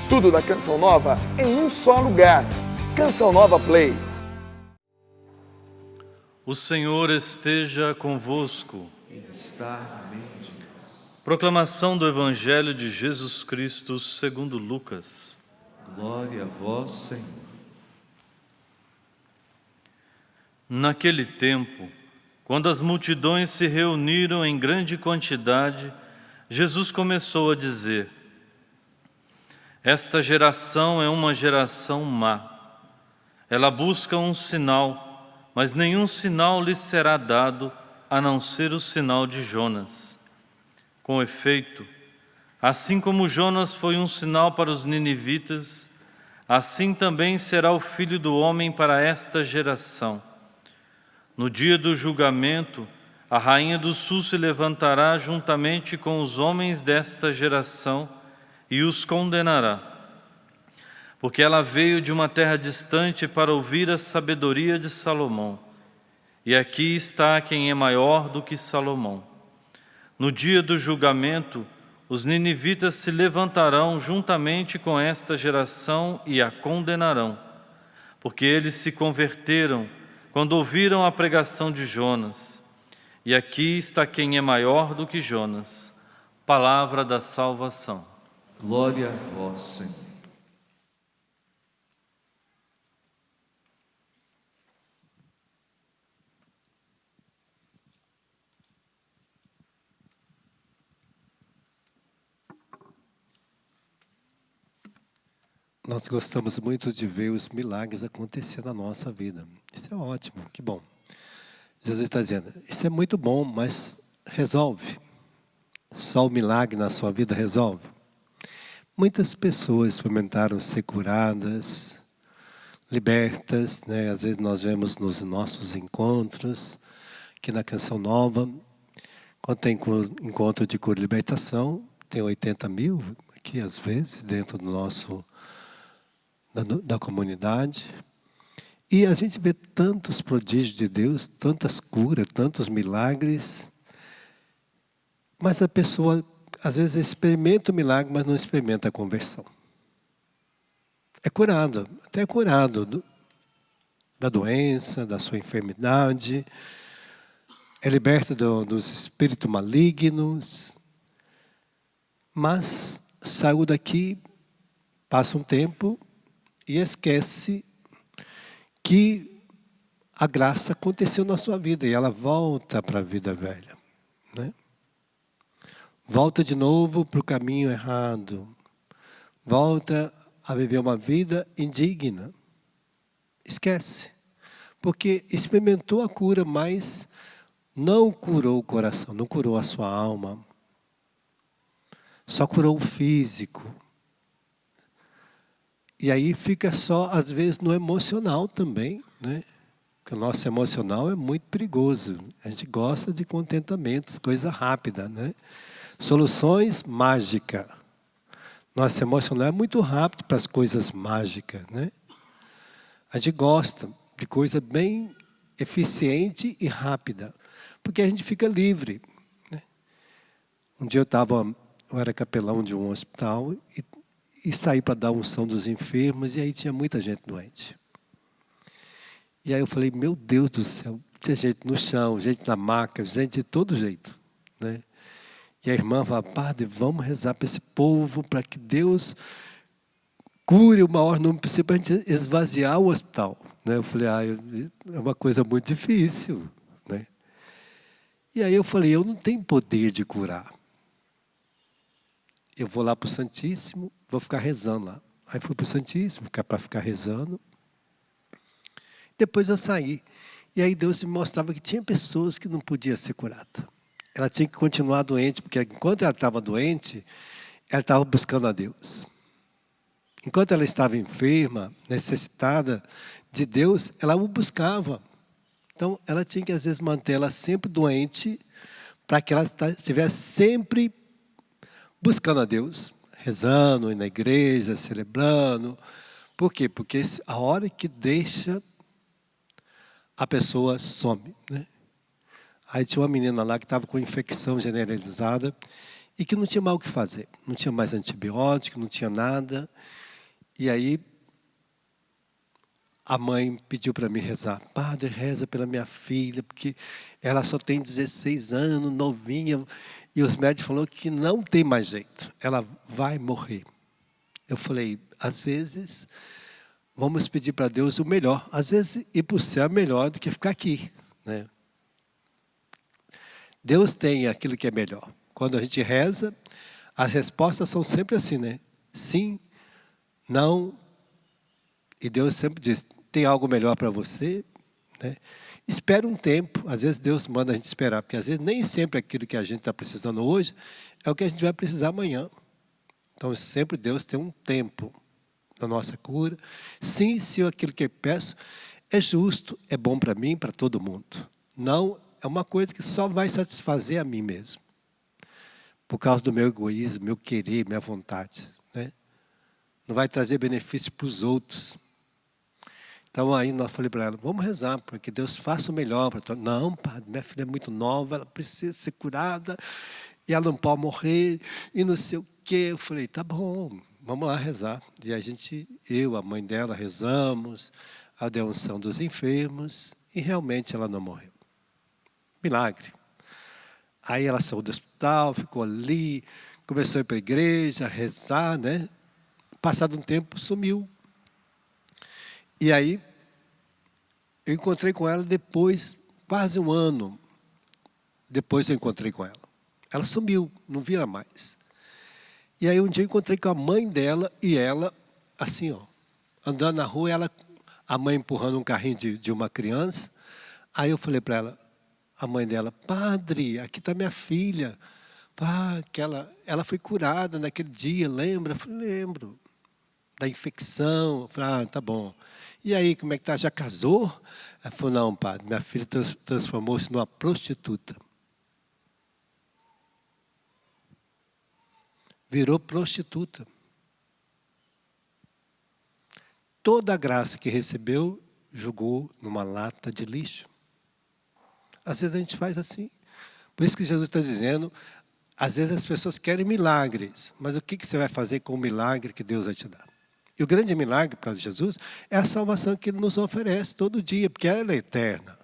Tudo da Canção Nova em um só lugar. Canção Nova Play. O Senhor esteja convosco. Ele está no meio de nós. Proclamação do Evangelho de Jesus Cristo segundo Lucas. Glória a vós, Senhor. Naquele tempo, quando as multidões se reuniram em grande quantidade, Jesus começou a dizer: Esta geração é uma geração má. Ela busca um sinal, mas nenhum sinal lhe será dado, a não ser o sinal de Jonas. Com efeito, assim como Jonas foi um sinal para os ninivitas, assim também será o Filho do Homem para esta geração. No dia do julgamento, a rainha do sul se levantará juntamente com os homens desta geração e os condenará. Porque ela veio de uma terra distante para ouvir a sabedoria de Salomão. E aqui está quem é maior do que Salomão. No dia do julgamento, os ninivitas se levantarão juntamente com esta geração e a condenarão, porque eles se converteram quando ouviram a pregação de Jonas. E aqui está quem é maior do que Jonas. Palavra da salvação. Glória a vós, Senhor. Nós gostamos muito de ver os milagres acontecer na nossa vida. Isso é ótimo, que bom. Jesus está dizendo, isso é muito bom, mas resolve. Só o milagre na sua vida resolve. Muitas pessoas experimentaram ser curadas, libertas, né? Às vezes nós vemos nos nossos encontros, aqui na Canção Nova, quando tem encontro de cura e libertação, tem 80 mil aqui às vezes, dentro do nosso da comunidade, e a gente vê tantos prodígios de Deus, tantas curas, tantos milagres, mas a pessoa às vezes experimenta o milagre, mas não experimenta a conversão. É curado, até é curado da doença, da sua enfermidade, é liberto dos espíritos malignos, mas saiu daqui, passa um tempo, e esquece que a graça aconteceu na sua vida e ela volta para a vida velha, né? Volta de novo para o caminho errado. Volta a viver uma vida indigna. Esquece. Porque experimentou a cura, mas não curou o coração, não curou a sua alma. Só curou o físico. E aí fica só, às vezes, no emocional também, né? Porque o nosso emocional é muito perigoso. A gente gosta de contentamento, coisa rápida, né? Soluções mágicas. Nosso emocional é muito rápido para as coisas mágicas, né? A gente gosta de coisa bem eficiente e rápida, porque a gente fica livre, né? Um dia eu era capelão de um hospital e saí para dar unção dos enfermos, e aí tinha muita gente doente. E aí eu falei, meu Deus do céu, tinha gente no chão, gente na maca, gente de todo jeito, né? E a irmã falava, padre, vamos rezar para esse povo, para que Deus cure o maior número possível, para a gente esvaziar o hospital, né? Eu falei, é uma coisa muito difícil, né? E aí eu falei, eu não tenho poder de curar. Eu vou lá para o Santíssimo, vou ficar rezando lá. Aí fui para o Santíssimo, para ficar rezando. Depois eu saí. E aí Deus me mostrava que tinha pessoas que não podiam ser curadas. Ela tinha que continuar doente, porque enquanto ela estava doente, ela estava buscando a Deus. Enquanto ela estava enferma, necessitada de Deus, ela o buscava. Então, ela tinha que, às vezes, manter ela sempre doente, para que ela estivesse sempre buscando a Deus, rezando, indo na igreja, celebrando. Por quê? Porque a hora que deixa, a pessoa some, né? Aí tinha uma menina lá que estava com infecção generalizada, e que não tinha mais o que fazer. Não tinha mais antibiótico, não tinha nada. E aí, a mãe pediu para mim rezar. Padre, reza pela minha filha, porque ela só tem 16 anos, novinha, e os médicos falaram que não tem mais jeito, ela vai morrer. Eu falei, às vezes, vamos pedir para Deus o melhor. Às vezes, ir para o céu é melhor do que ficar aqui, né? Deus tem aquilo que é melhor. Quando a gente reza, as respostas são sempre assim, né? Sim, não, e Deus sempre diz, tem algo melhor para você, né? Espera um tempo, às vezes Deus manda a gente esperar, porque às vezes nem sempre aquilo que a gente está precisando hoje é o que a gente vai precisar amanhã. Então sempre Deus tem um tempo na nossa cura. Sim, se aquilo que eu peço é justo, é bom para mim, para todo mundo. Não, é uma coisa que só vai satisfazer a mim mesmo. Por causa do meu egoísmo, meu querer, minha vontade, né? Não vai trazer benefício para os outros. Então aí nós falei para ela, vamos rezar, para que Deus faça o melhor para todos. Não, padre, minha filha é muito nova, ela precisa ser curada, e ela não pode morrer, e não sei o quê. Eu falei, tá bom, vamos lá rezar. E a gente, eu, a mãe dela, rezamos, a deu unção dos enfermos, e realmente ela não morreu. Milagre. Aí ela saiu do hospital, ficou ali, começou a ir para a igreja, a rezar, né? Passado um tempo, sumiu. E aí, eu encontrei com ela depois, quase um ano depois eu encontrei com ela. Ela sumiu, não via mais. E aí um dia eu encontrei com a mãe dela e ela, assim, ó, andando na rua, a mãe empurrando um carrinho de uma criança. Aí eu falei para ela, a mãe dela, padre, aqui está minha filha. Ah, ela foi curada naquele dia, lembra? Eu falei, lembro. Da infecção. Eu falei, tá bom. E aí, como é que está? Já casou? Ela falou, não, padre, minha filha transformou-se numa prostituta. Virou prostituta. Toda a graça que recebeu, jogou numa lata de lixo. Às vezes a gente faz assim. Por isso que Jesus está dizendo, às vezes as pessoas querem milagres, mas o que você vai fazer com o milagre que Deus vai te dar? E o grande milagre, por causa de Jesus, é a salvação que Ele nos oferece todo dia, porque ela é eterna.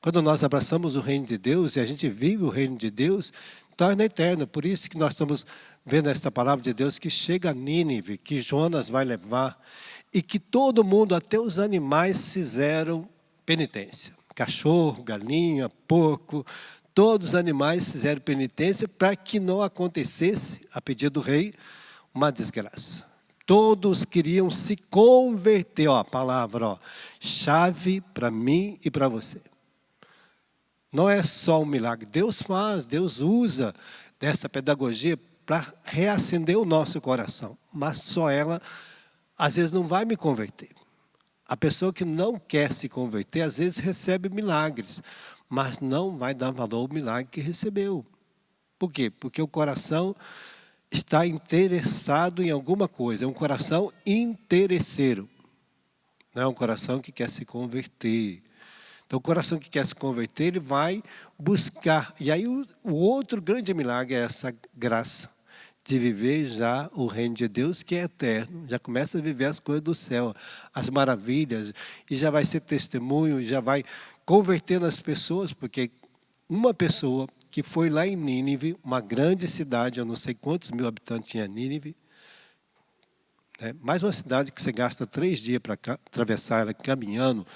Quando nós abraçamos o reino de Deus e a gente vive o reino de Deus, torna eterno. Por isso que nós estamos vendo esta palavra de Deus que chega a Nínive, que Jonas vai levar, e que todo mundo, até os animais, fizeram penitência. Cachorro, galinha, porco, todos os animais fizeram penitência para que não acontecesse, a pedido do rei, uma desgraça. Todos queriam se converter, ó, a palavra, ó, chave para mim e para você. Não é só um milagre, Deus faz, Deus usa dessa pedagogia para reacender o nosso coração. Mas só ela, às vezes, não vai me converter. A pessoa que não quer se converter, às vezes recebe milagres, mas não vai dar valor ao milagre que recebeu. Por quê? Porque o coração está interessado em alguma coisa, é um coração interesseiro. Não é um coração que quer se converter. Então, o coração que quer se converter, ele vai buscar. E aí, o outro grande milagre é essa graça de viver já o reino de Deus, que é eterno. Já começa a viver as coisas do céu, as maravilhas, e já vai ser testemunho, já vai convertendo as pessoas, porque uma pessoa que foi lá em Nínive, uma grande cidade, eu não sei quantos mil habitantes tinha Nínive, né? Mais uma cidade que você gasta 3 dias para atravessar ela caminhando,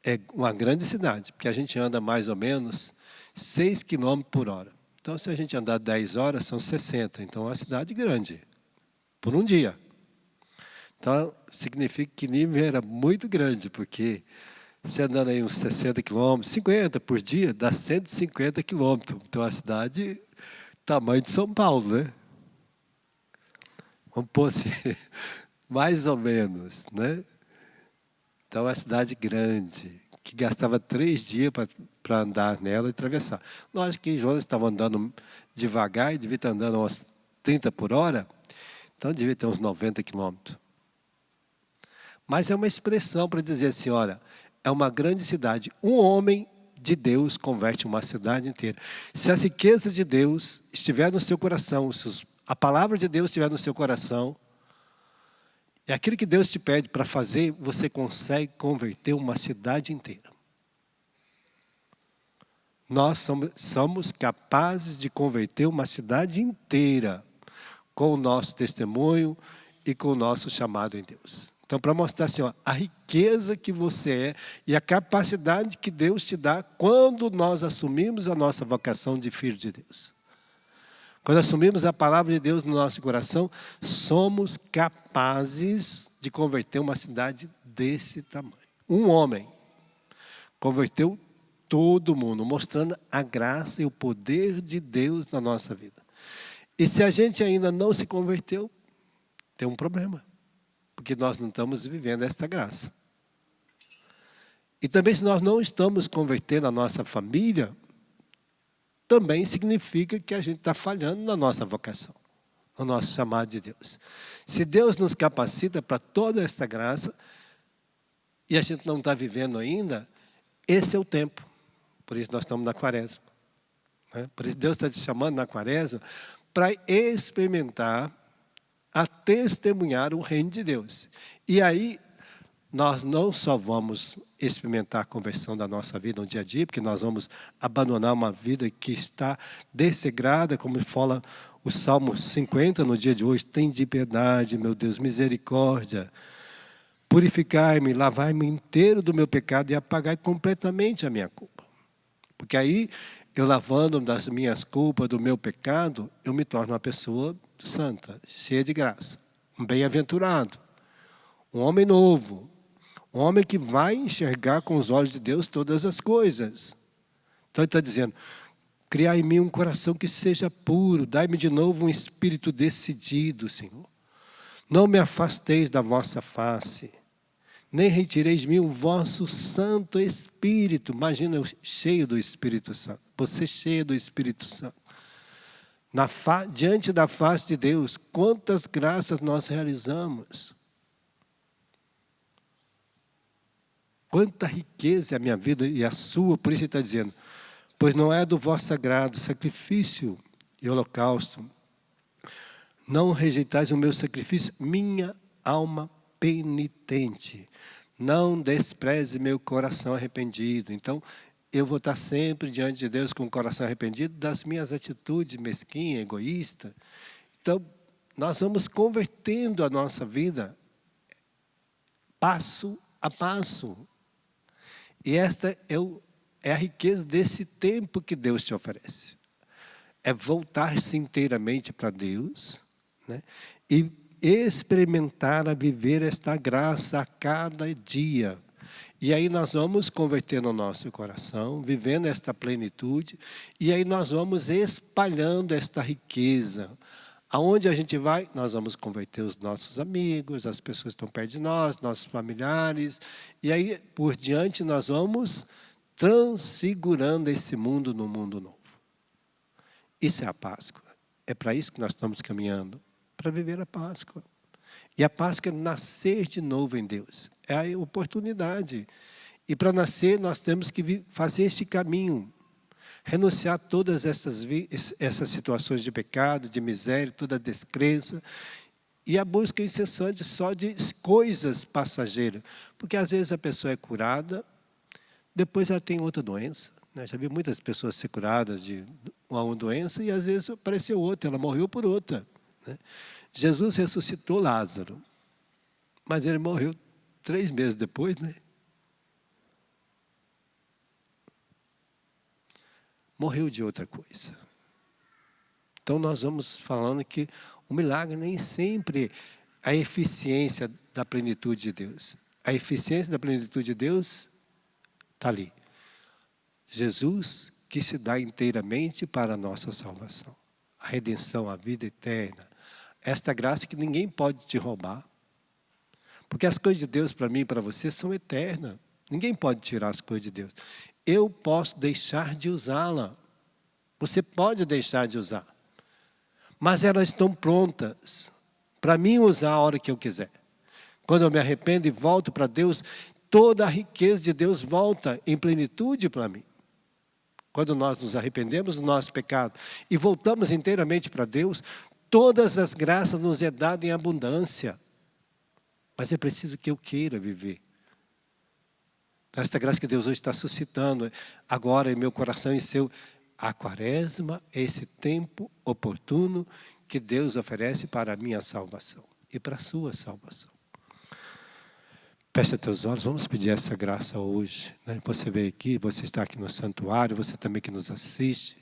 é uma grande cidade, porque a gente anda mais ou menos 6 quilômetros por hora. Então, se a gente andar 10 horas, são 60. Então, é uma cidade grande, por um dia. Então, significa que Nínive era muito grande, porque você andando aí uns 60 quilômetros, 50 por dia, dá 150 quilômetros. Então, é uma cidade tamanho de São Paulo, né? Vamos pôr assim, mais ou menos, né? Então, é uma cidade grande, que gastava 3 dias para andar nela e atravessar. Lógico que Jonas estava andando devagar e devia estar andando uns 30 por hora, então devia ter uns 90 quilômetros. Mas é uma expressão para dizer assim, olha, é uma grande cidade. Um homem de Deus converte uma cidade inteira. Se as riquezas de Deus estiver no seu coração, se a palavra de Deus estiver no seu coração, é aquilo que Deus te pede para fazer, você consegue converter uma cidade inteira. Nós somos capazes de converter uma cidade inteira com o nosso testemunho e com o nosso chamado em Deus. Então, para mostrar assim, ó, a riqueza que você é e a capacidade que Deus te dá quando nós assumimos a nossa vocação de filho de Deus. Quando assumimos a palavra de Deus no nosso coração, somos capazes de converter uma cidade desse tamanho. Um homem converteu todo mundo, mostrando a graça e o poder de Deus na nossa vida. E se a gente ainda não se converteu, tem um problema. Porque nós não estamos vivendo esta graça. E também se nós não estamos convertendo a nossa família, também significa que a gente está falhando na nossa vocação, no nosso chamado de Deus. Se Deus nos capacita para toda esta graça, e a gente não está vivendo ainda, esse é o tempo. Por isso nós estamos na quaresma. Né? Por isso Deus está te chamando na quaresma para experimentar, a testemunhar o reino de Deus. E aí, nós não só vamos experimentar a conversão da nossa vida no dia a dia, porque nós vamos abandonar uma vida que está dessegrada, como fala o Salmo 50 no dia de hoje. Tem de piedade, meu Deus, misericórdia. Purificai-me, lavai-me inteiro do meu pecado e apagai completamente a minha culpa. Porque aí, eu lavando das minhas culpas, do meu pecado, eu me torno uma pessoa santa, cheia de graça, um bem-aventurado, um homem novo, um homem que vai enxergar com os olhos de Deus todas as coisas. Então ele está dizendo, criai em mim um coração que seja puro, dai-me de novo um espírito decidido, Senhor. Não me afasteis da vossa face, nem retireis de mim o vosso Santo Espírito. Imagina eu cheio do Espírito Santo, você cheio do Espírito Santo. Diante da face de Deus, quantas graças nós realizamos. Quanta riqueza é a minha vida e a sua. Por isso ele está dizendo, pois não é do vosso agrado sacrifício e holocausto. Não rejeitais o meu sacrifício, minha alma penitente. Não despreze meu coração arrependido. Então, eu vou estar sempre diante de Deus com o coração arrependido das minhas atitudes mesquinhas, egoístas. Então, nós vamos convertendo a nossa vida passo a passo. E esta é a riqueza desse tempo que Deus te oferece. É voltar-se inteiramente para Deus, né? E experimentar a viver esta graça a cada dia. E aí nós vamos convertendo o nosso coração, vivendo esta plenitude, e aí nós vamos espalhando esta riqueza. Aonde a gente vai, nós vamos converter os nossos amigos, as pessoas que estão perto de nós, nossos familiares, e aí por diante nós vamos transfigurando esse mundo no mundo novo. Isso é a Páscoa. É para isso que nós estamos caminhando, para viver a Páscoa. E a Páscoa é nascer de novo em Deus. É a oportunidade. E para nascer, nós temos que fazer este caminho. Renunciar a todas essas situações de pecado, de miséria, toda a descrença. E a busca incessante só de coisas passageiras. Porque às vezes a pessoa é curada, depois ela tem outra doença. Né? Já vi muitas pessoas ser curadas de uma doença e às vezes apareceu outra, ela morreu por outra. Né? Jesus ressuscitou Lázaro, mas ele morreu 3 meses depois, né? Morreu de outra coisa. Então nós vamos falando que o milagre nem sempre é a eficiência da plenitude de Deus. A eficiência da plenitude de Deus está ali. Jesus que se dá inteiramente para a nossa salvação. A redenção, a vida eterna. Esta graça que ninguém pode te roubar. Porque as coisas de Deus para mim e para você são eternas. Ninguém pode tirar as coisas de Deus. Eu posso deixar de usá-la. Você pode deixar de usar. Mas elas estão prontas para mim usar a hora que eu quiser. Quando eu me arrependo e volto para Deus, toda a riqueza de Deus volta em plenitude para mim. quando nós nos arrependemos do nosso pecado e voltamos inteiramente para Deus, todas as graças nos é dada em abundância. Mas é preciso que eu queira viver. Esta graça que Deus hoje está suscitando agora em meu coração e seu. A quaresma é esse tempo oportuno que Deus oferece para a minha salvação e para a sua salvação. Fecha teus olhos, vamos pedir essa graça hoje. Né? Você veio aqui, você está aqui no santuário, você também que nos assiste.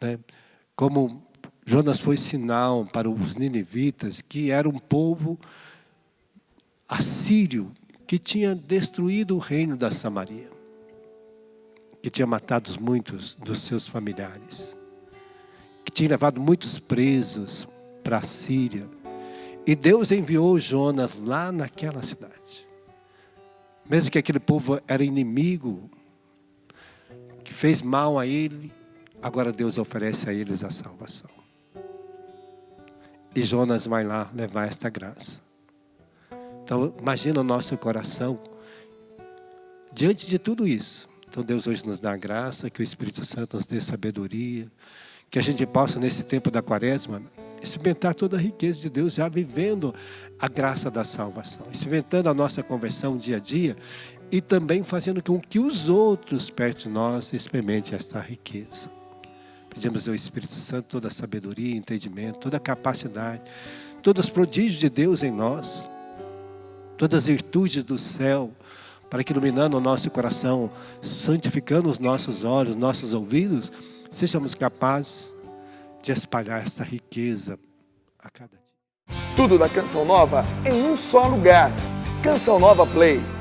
Né? Como Jonas foi sinal para os ninivitas, que era um povo assírio, que tinha destruído o reino da Samaria, que tinha matado muitos dos seus familiares, que tinha levado muitos presos para a Síria. E Deus enviou Jonas lá naquela cidade. Mesmo que aquele povo era inimigo, que fez mal a ele, agora Deus oferece a eles a salvação. E Jonas vai lá levar esta graça. Então, imagina o nosso coração diante de tudo isso. Então, Deus hoje nos dá a graça, que o Espírito Santo nos dê sabedoria, que a gente possa, nesse tempo da quaresma, experimentar toda a riqueza de Deus, já vivendo a graça da salvação, experimentando a nossa conversão dia a dia e também fazendo com que os outros perto de nós experimentem esta riqueza. Pedimos ao Espírito Santo toda a sabedoria, entendimento, toda a capacidade, todos os prodígios de Deus em nós, todas as virtudes do céu, para que, iluminando o nosso coração, santificando os nossos olhos, nossos ouvidos, sejamos capazes de espalhar esta riqueza a cada dia. Tudo da Canção Nova em um só lugar. Canção Nova Play.